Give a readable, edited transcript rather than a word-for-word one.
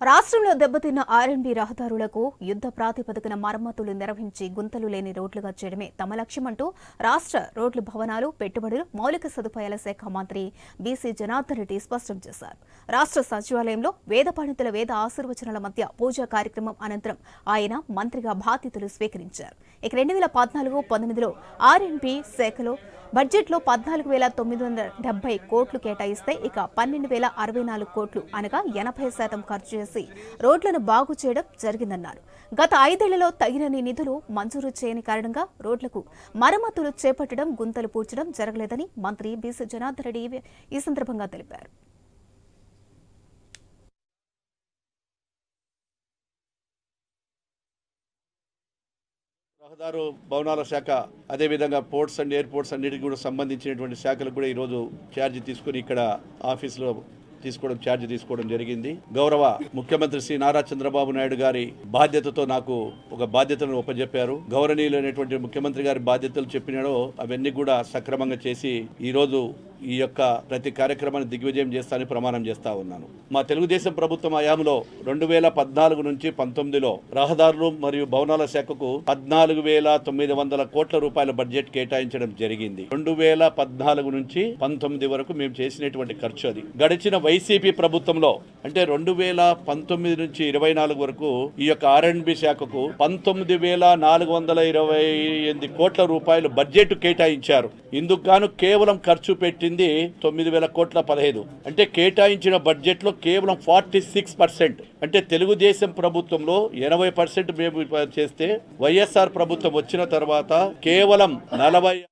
రాష్ట్రంలో దెబ్బతిన్న ఆర్ఎండ్బి రహదారులకు యుద్ధ ప్రాతిపదికన మరమ్మతులు నిర్వహించి గుంతలు లేని రోడ్లుగా చేయడమే తమ లక్ష్యమంటూ రాష్ట్ర రోడ్లు భవనాలు పెట్టుబడులు మౌలిక సదుపాయాల శాఖ మంత్రి బీసీ జనార్దన్ రెడ్డి స్పష్టం చేశారు. రాష్ట్ర సచివాలయంలో వేద పండితుల వేద ఆశీర్వచనాల మధ్య పూజా కార్యక్రమం అనంతరం ఆయన మంత్రిగా బాధ్యతలు స్వీకరించారు. ఇక 2014-19లో ఆర్ఎండ్బి శాఖలో బడ్జెట్లో 14,970 కోట్లు కేటాయిస్తే ఇక 12,064 కోట్లు అనగా 80% ఖర్చు చేసి రోడ్లను బాగు చేయడం జరిగిందన్నారు. గత 5 ఏళ్లలో తగినన్ని నిధులు మంజూరు చేయని కారణంగా రోడ్లకు మరమ్మతులు చేపట్టడం, గుంతలు పూడ్చడం జరగలేదని మంత్రి బీసీ జనార్దన్ రెడ్డి ఈ సందర్భంగా తెలిపారు. రహదారు భవనాల శాఖ అదేవిధంగా పోర్ట్స్ అండ్ ఎయిర్పోర్ట్స్ అన్నిటికీ కూడా సంబంధించినటువంటి శాఖలకు కూడా ఈరోజు ఛార్జ్ తీసుకుని ఇక్కడ ఆఫీసులో ఛార్జ్ తీసుకోవడం జరిగింది. గౌరవ ముఖ్యమంత్రి శ్రీ నారా చంద్రబాబు నాయుడు గారి బాధ్యతతో నాకు ఒక బాధ్యతను ఒప్పజెప్పారు. గౌరవనీయులైనటువంటి ముఖ్యమంత్రి గారి బాధ్యతలు చెప్పినాడో అవన్నీ కూడా సక్రమంగా చేసి ఈరోజు ఈ యొక్క ప్రతి కార్యక్రమాన్ని దిగ్విజయం చేస్తానని ప్రమాణం చేస్తా ఉన్నాను. మా తెలుగుదేశం ప్రభుత్వం హయాంలో 2014 నుంచి 19లో రహదారులు మరియు భవనాల శాఖకు 14,900 కోట్ల రూపాయల బడ్జెట్ కేటాయించడం జరిగింది. 2014 నుంచి 19 వరకు మేము చేసినటువంటి ఖర్చు అది. గడిచిన వైసీపీ ప్రభుత్వంలో అంటే 2019 నుంచి 24 వరకు ఈ యొక్క ఆర్ఎండ్బి శాఖకు 19,428 కోట్ల రూపాయలు బడ్జెట్ కేటాయించారు. ఇందుకు గాను కేవలం ఖర్చు పెట్టింది 9,000 కోట్ల 15. అంటే కేటాయించిన బడ్జెట్ లో కేవలం 46%. అంటే తెలుగుదేశం ప్రభుత్వంలో 80% మేము చేస్తే వైఎస్ఆర్ ప్రభుత్వం వచ్చిన తర్వాత కేవలం 40